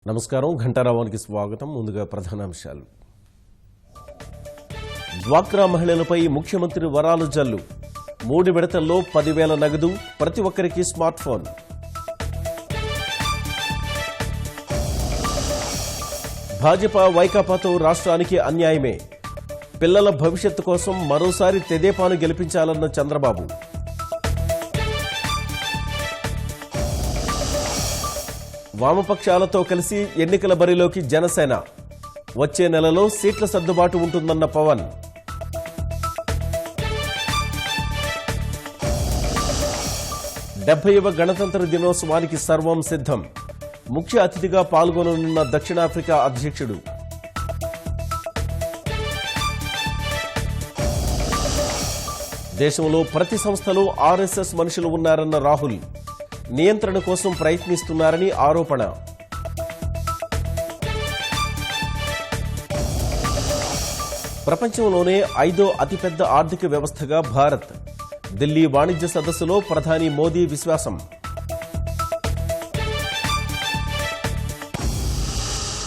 నమస్కారం. ఘంటారావానికి స్వాగతం. ముందుగా ప్రధానాంశాలు. డ్వాక్రా మహిళలపై ముఖ్యమంత్రి వరాలు జల్లు. 3 విడతల్లో 10,000 నగదు, ప్రతి ఒక్కరికి స్మార్ట్ ఫోన్. భాజపా వైకాపాతో రాష్ట్రానికి అన్యాయమే. పిల్లల భవిష్యత్తు కోసం మరోసారి తెదేపాను గెలిపించాలన్న చంద్రబాబు. వామపక్షాలతో కలిసి ఎన్నికల బరిలోకి జనసేన. వచ్చే నెలలో సీట్ల సర్దుబాటు ఉంటుందన్న పవన్. డెబ్బైవ గణతంత్ర దినోత్సవానికి సర్వం సిద్ధం. ముఖ్య అతిథిగా పాల్గొననున్న దక్షిణాఫ్రికా అధ్యక్షుడు. దేశంలో ప్రతి సంస్థలో ఆర్ఎస్ఎస్ మనుషులు ఉన్నారన్న రాహుల్. నియంత్రణ కోసం ప్రయత్నిస్తున్నారని ఆరోపణ. ప్రపంచంలోనే 5వ అతిపెద్ద ఆర్థిక వ్యవస్థగా భారత్. ఢిల్లీ వాణిజ్య సదస్సులో ప్రధాని మోదీ విశ్వాసం.